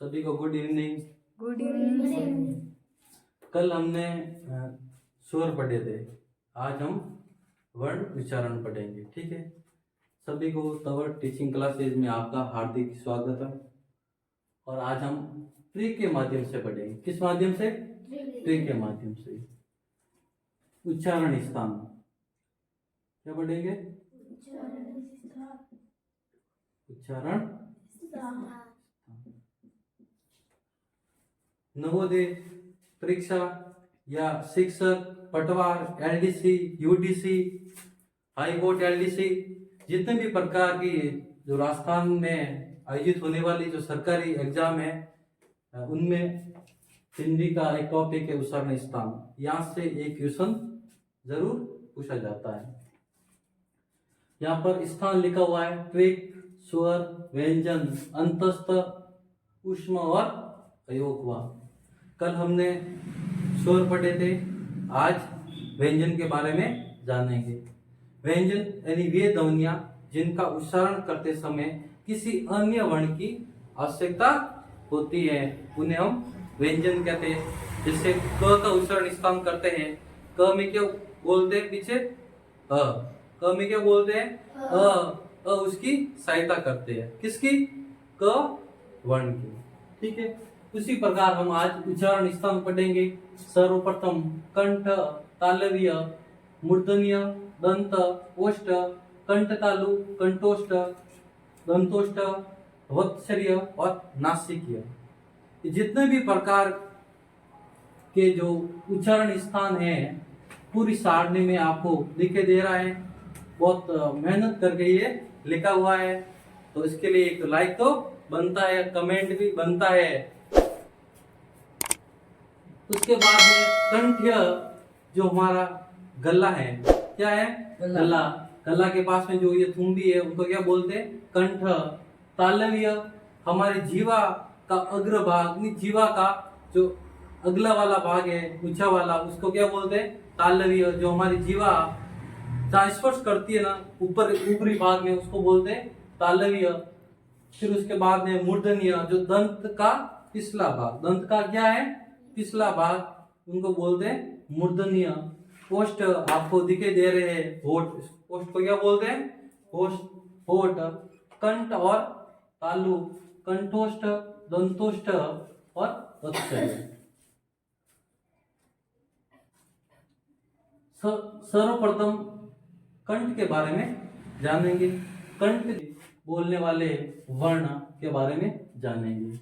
सभी को good evening. Good evening. कल हमने स्वर पढ़े थे, आज हम वर्ण उच्चारण पढ़ेंगे। ठीक है, सभी को तवर टीचिंग क्लासेज में आपका हार्दिक स्वागत है। और आज हम ट्री के माध्यम से पढ़ेंगे। किस माध्यम से? ट्री के माध्यम से। उच्चारण स्थान क्या पढ़ेंगे? उच्चारण। नवोदय परीक्षा या शिक्षक, पटवार, एलडीसी, यूडीसी, हाईकोर्ट एलडीसी, जितने भी प्रकार की जो राजस्थान में आयोजित होने वाली जो सरकारी एग्जाम है, उनमें हिंदी का एक टॉपिक है उच्चारण स्थान। यहाँ से एक क्वेश्चन जरूर पूछा जाता है। यहाँ पर स्थान लिखा हुआ है ट्रिक, स्वर, व्यंजन, अंतस्थ, ऊष्म और अयोग हुआ। कल हमने स्वर पढ़े थे, आज व्यंजन के बारे में जानेंगे। व्यंजन यानी वे ध्वनियां जिनका उच्चारण करते समय किसी अन्य वर्ण की आवश्यकता होती है, उन्हें हम व्यंजन कहते हैं। जैसे क का उच्चारण स्थान करते हैं, क में क्या बोलते हैं? पीछे अ। क में क्या बोलते हैं? अ उसकी सहायता करते हैं। किसकी? क वर्ण की। ठीक है, उसी प्रकार हम आज उच्चारण स्थान पढ़ेंगे। सर्वप्रथम कंठ, तालव्य, मूर्धन्य, दंत, ओष्ठ, कंठ तालु, कंठोष्ठ, दंतोष्ठ, वत्सर्य और नासिकीय। जितने भी प्रकार के जो उच्चारण स्थान है पूरी सारणी में आपको लिखे दे रहा है। बहुत मेहनत करके ये लिखा हुआ है, तो इसके लिए एक लाइक तो बनता है, कमेंट भी बनता है। उसके बाद में कंठ्य, जो हमारा गला है, क्या है? गला। गला के पास में जो ये थुम्बी है उनको क्या बोलते हैं? कंठ। तालव्य, हमारे जीवा का अग्र भाग, जीवा का जो अगला वाला भाग है, ऊंचा वाला, उसको क्या बोलते हैं? तालव्य। जो हमारी जीवा जहाँ स्पर्श करती है ना ऊपर ऊपरी भाग में, उसको बोलते हैं तालव्य। फिर उसके बाद में मूर्धन्य, जो दंत का पिछला भाग, दंत का क्या है? पिछला भाग, उनको बोलते हैं मूर्धन्य। ओष्ठ आपको दिखे दे रहे हैं, होठ, ओष्ठ को क्या बोलते हैं? होठ। कंठ और तालु, कंठोष्ठ, दंतोष्ठ और वत्सल्य। सर्वप्रथम कंठ के बारे में जानेंगे। कंठ बोलने वाले वर्ण के बारे में जानेंगे।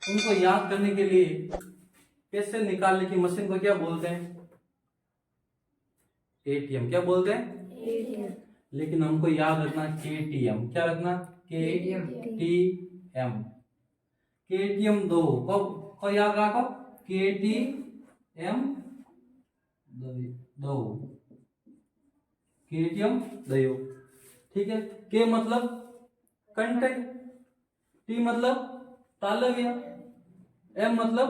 उनको याद करने के लिए कैसे निकालने की मशीन को क्या बोलते हैं? एटीएम। क्या बोलते हैं? एटीएम। लेकिन हमको याद रखना केटीएम। क्या रखना? केटीएम। केटीएम दो को याद रखो, केटीएम दो, केटीएम दयो। ठीक है, के मतलब कंठ, टी मतलब तालव्य, एम मतलब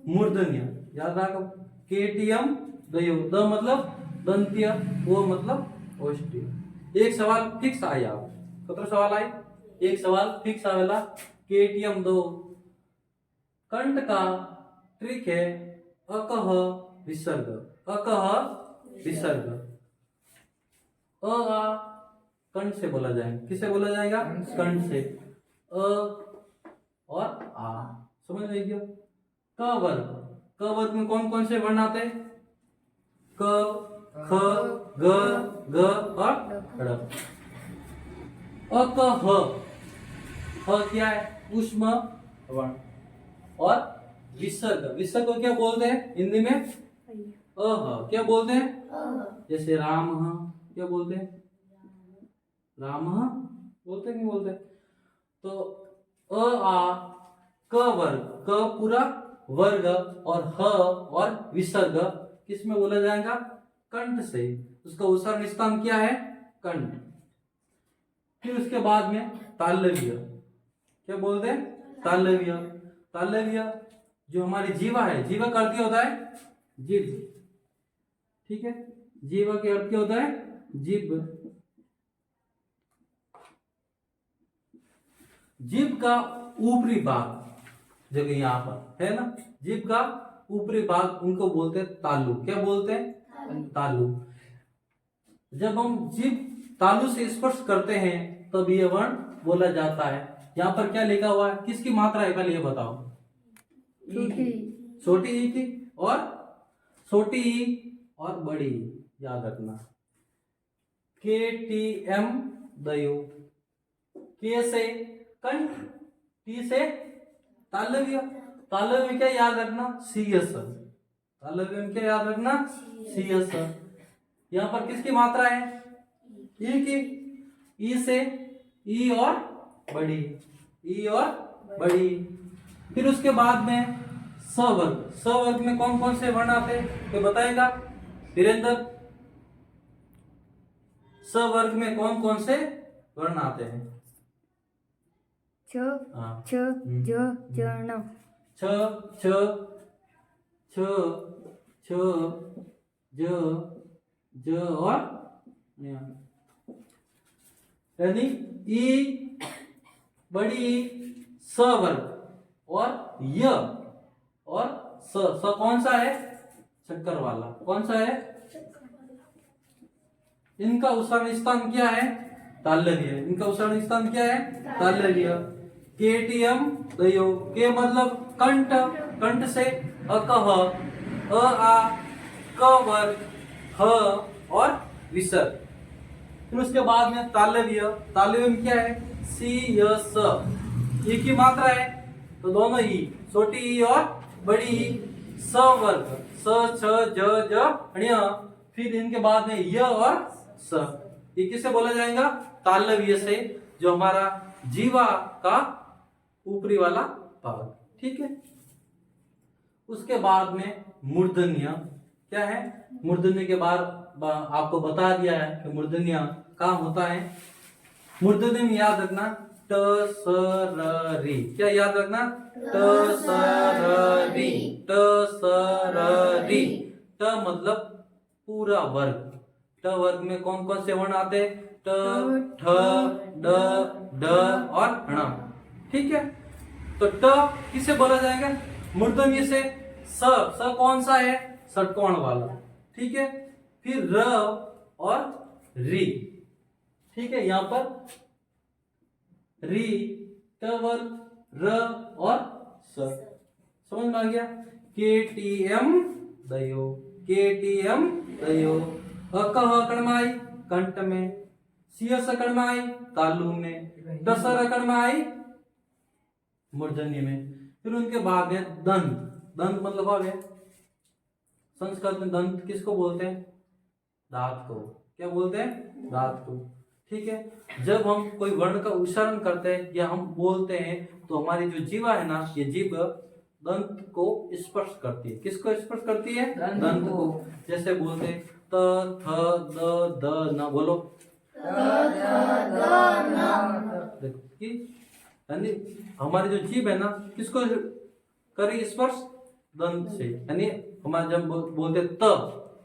मूर्धन्य। याद रखो, केटीएम दयो, द मतलब दंत्य, ओ मतलब ओष्ठ्य। एक सवाल फिक्स आया। कितना सवाल आए? एक सवाल फिक्स आवेला। केटीएम दो कंठ का ट्रिक है अकह विसर्ग। अकह विसर्ग। आ कंठ से बोला जाएगा। किससे बोला जाएगा? कंठ से। अ और आ। समझ लीजिए। क वर्ग, क वर्ग में कौन कौन से वर्ण आते हैं? क, ख, ग, घ और ड़। अकह, ह क्या है? ऊष्म वर्ण। और विसर्ग, विसर्ग को क्या बोलते हैं हिंदी में? अह। क्या बोलते हैं? जैसे राम, क्या बोलते हैं? राम बोलते नहीं बोलते? तो अ आ क वर्ग, क पूरा वर्ग और ह और विसर्ग किस में बोला जाएगा? कंठ से। उसका उच्चारण स्थान क्या है? कंठ। फिर उसके बाद में तालव्य। क्या बोलते हैं? तालव्य। तालव्य जो हमारी जीवा है, जीवा का अर्थ क्या होता है? जीभ। ठीक है, जीवा के अर्थ क्या होता है? जीभ। जीभ का ऊपरी भाग जो कि यहाँ पर है ना, जीभ का ऊपरी भाग उनको बोलते हैं तालु। क्या बोलते हैं? तालु। जब हम जीभ तालु से स्पर्श करते हैं तब यह वर्ण बोला जाता है। यहाँ पर क्या लिखा हुआ है, किसकी मात्रा है पहले ये बताओ? छोटी छोटी ई की, और छोटी ई और बड़ी ई, याद रखना। KTM दयो। के से कंठ, टी से तालव्य। तालव्य में क्या याद रखना? सीयस। तालव्य में क्या याद रखना? सीयस। यहाँ पर किसकी मात्रा है? ई की। ई से ई और बड़ी, ई और बड़ी। फिर उसके बाद में सवर्ग। सवर्ग में कौन कौन से वर्ण आते हैं तो बताएगा वीरेंद्र? सवर्ग में कौन कौन से वर्ण आते हैं? छ हाँ। छ ज जर्ण छ छ छ छ ज और न्य। यानी ई, बड़ी ई, स वर्ग और य और स कौन सा है? चक्कर वाला। कौन सा है? इनका उच्चारण स्थान क्या है? तालव्य। इनका उच्चारण स्थान क्या है? तालव्य। KTM दयो। के मतलब कंठ, कंठ से अकह, अ आ, क वर्ग, ह और विसर्ग। फिर उसके बाद में तालव्य। तालव्य में क्या है? सी य स। ये की मात्रा है तो दोनों ही, छोटी ई और बड़ी ई। स वर्ग, स छ ज ज ण्य। फिर इनके बाद में य और स। ये किससे बोला जाएगा? तालव्य से, जो हमारा जीवा का ऊपरी वाला भाग। ठीक है। उसके बाद में मूर्धन्य। क्या है? मूर्धन्य के बाद आपको बता दिया है कि मूर्धन्य कहाँ होता है। मूर्धन्य में याद रखना ट स र री। क्या याद रखना? ट स र री, ट स र री। ट मतलब पूरा वर्ग। ट वर्ग में कौन कौन से वर्ण आते हैं? ट, ठ, ड, ड और ण। ठीक है। तो ट किसे बोला जाएगा? मूर्धन्य से। स कौन सा है? षटकोण वाला। ठीक है। फिर र और री। ठीक है। यहाँ पर री, ट वर्ग, र और स। समझ में आ गया? KTM दयो। KTM दयो। अकह कणमाई कंठ में, सियस कणमाई तालु में, दसर कणमाई मूर्धन्य में। फिर उनके बाद में दंत। दंत मतलब आ गया, संस्कृत में दंत किसको बोलते हैं? दांत को। क्या बोलते हैं? दांत को। ठीक है। जब हम कोई वर्ण का उच्चारण करते हैं या हम बोलते हैं तो हमारी जो जीवा है ना, ये जीभ दंत को स्पर्श करती है। किसको स्पर्श करती है? दंत को। जैसे बोलते हैं त, थ, द, द, न। बोलो देखो कि यानी हमारी जो जीभ है ना, किसको करी स्पर्श? दंत से। यानी हमारे जब बोलते त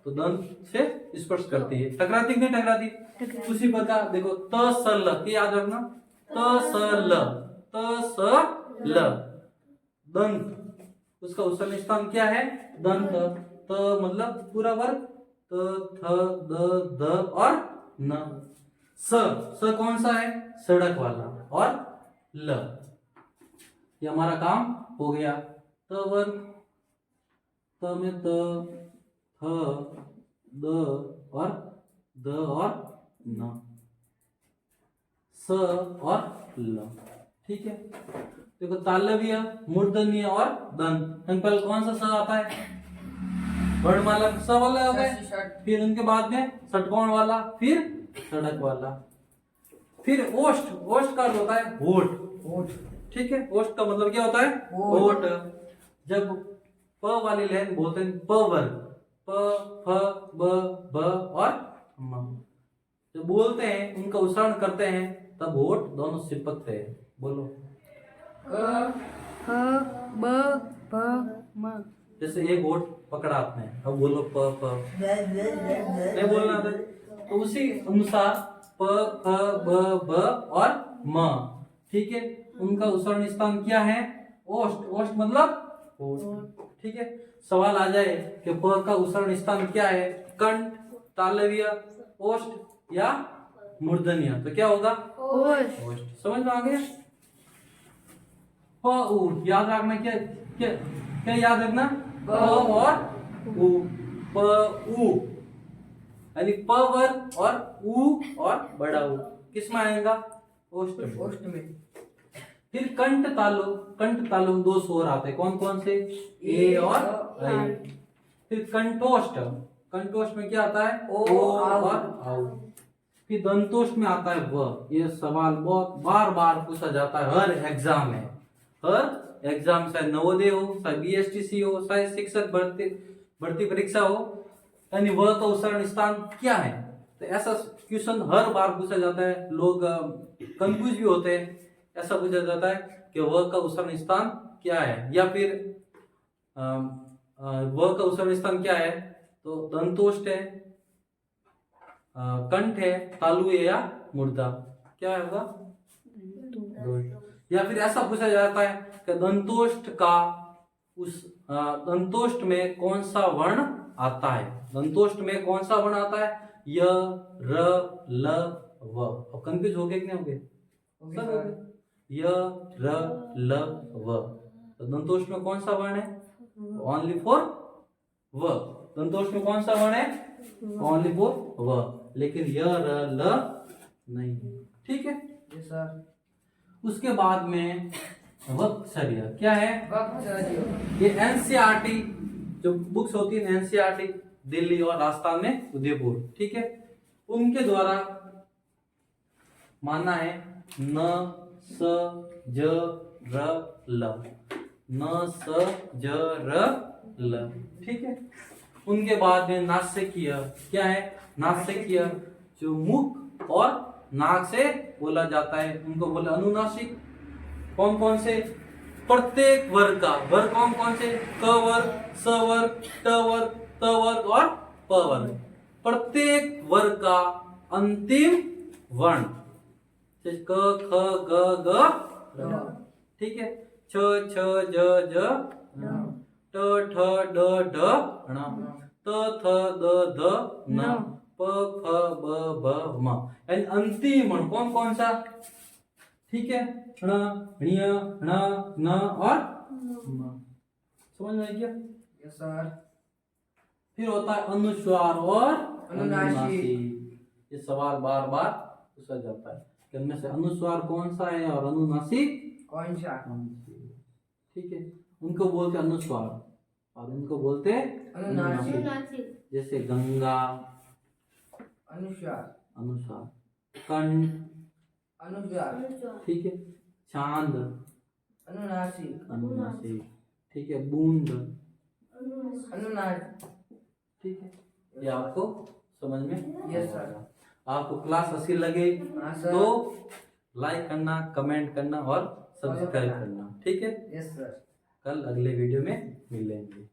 तो दंत से स्पर्श करती है। टकराती कि नहीं टकराती? उसी प्रकार देखो त स ल, याद रखना त स ल, त स ल। दंत, उसका उच्चारण स्थान क्या है? दंत। त मतलब पूरा वर्ग, त, थ, द, द और न। स कौन सा है? सड़क वाला। और ल, ये हमारा काम हो गया। त वर्ग, त में त, थ, द और द और न, स और ल। ठीक है। देखो तालव्य, मूर्धन्य और दंत। पहले कौन सा स आता है? वर्णमाला स वाला आता है। फिर उनके बाद में षटकोण वाला, फिर सड़क वाला, फिर ओष्ठ। ओष्ठ का होता है होठ। ठीक है। ओष्ठ का मतलब क्या होता है? होठ। जब प वाली लाइन बोलते हैं प वर्ग, प, फ, ब, ब और म। जब बोलते हैं, उनका उच्चारण करते हैं, तब होठ दोनों सिपकते हैं। बोलो ह ब भ म। जैसे एक होठ पकड़ा आपने, अब बोलो प प, नहीं बोलना था। तो उसी अनुसार प, फ, ब, ब और म। ठीक है। उनका उच्चारण स्थान क्या है? ओष्ठ। ओष्ठ मतलब ओष्ठ। ठीक है, सवाल आ जाए कि प का उच्चारण स्थान क्या है? कंठ, तालव्य, ओष्ठ या मूर्धन्य, तो क्या होगा? ओष्ठ। ओष्ठ। समझ में आ गया? प उ याद रखना, क्या क्या क्या याद रखना? प और उ। प उ यानी प वर्ग और उ और बड़ा उ किस में आएगा? ओष्ठ में। ओष्ठ में। फिर कंठ तालु। कंठ तालु में दो स्वर आते हैं, कौन कौन से? ए और आई। फिर कंठोष्ठ। कंठोष्ठ में क्या आता है? ओ और आउ। फिर दंतोष्ठ में आता है व। ये सवाल बहुत बार बार पूछा जाता है हर एग्जाम में। हर एग्जाम, चाहे नवोदय हो, चाहे बीएसटीसी हो, चाहे शिक्षक भर्ती परीक्षा हो, यानी व का उच्चारण स्थान क्या है? तो ऐसा क्वेश्चन हर बार पूछा जाता है, लोग कंफ्यूज भी होते हैं। ऐसा पूछा जाता है कि व का उच्चारण स्थान क्या है, या फिर व का उच्चारण स्थान क्या है? तो दंतोष्ठ है, कंठ है, तालु है या मूर्धा, क्या होगा? या फिर ऐसा पूछा जाता है कि दंतोष्ठ का उस दंतोष्ठ में कौन सा वर्ण आता है? दंतोष्ठ में कौन सा वर्ण आता है? य, र, ल, व। अब कंफ्यूज हो गए कि नहीं हो गए? सब हो गए। य, र, ल, व। तो दंतोष्ठ में कौन सा वर्ण है? ओनली फॉर व। दंतोष्ठ में कौन सा वर्ण है? ओनली फॉर व, लेकिन य, र, ल नहीं है। ठीक है। Yes sir. उसके बाद में वक्तचर्या क्या है? वक्तचर्या। ये एनसीईआरटी जो बुक्स होती है, एनसीईआरटी दिल्ली और राजस्थान में उदयपुर, ठीक है, उनके द्वारा मानना है न, स, ज, र, ल। न, स, ज, र, ल। ठीक है। उनके बाद में नासिकीय क्या है? नासिकीय जो मुख और नाक से बोला जाता है, उनको बोले अनुनासिक। कौन कौन से? प्रत्येक वर्ग का। वर्ग कौन कौन से? क वर्ग, स वर्ग, ट वर्ग, त वर्ग और प वर्ग। प्रत्येक वर्ग का अंतिम वर्ण, जैसे क, ख, ग, घ, र। ठीक है। छ, छ, ज, ज, ट, ठ, ड, ढ, ण, त, थ, द, ध, न, प, फ, ब, भ, म। यानी अंतिम वर्ण कौन कौन सा? ठीक है, ण, ण्य, ण, न और म। समझ में आ गया? Yes sir. फिर होता है अनुस्वार और अनुनासिक। ये सवाल बार बार पूछा जाता है कि इनमें से अनुस्वार कौन सा है और अनुनासिक कौन सा? ठीक है, उनको बोलते अनुस्वार और इनको बोलते अनुनासिक। जैसे गंगा अनुस्वार। अनुस्वार, कंठ अनुस्वार। ठीक है, चांद अनुनासिक। अनुनासिक, ठीक है, बूंद अनुनासिक। ठीक है। ये आपको समझ में? Yes sir. आपको क्लास अच्छी लगे हाँ सर। तो लाइक करना, कमेंट करना और सब्सक्राइब करना, ठीक है। Yes sir. कल अगले वीडियो में मिलेंगे।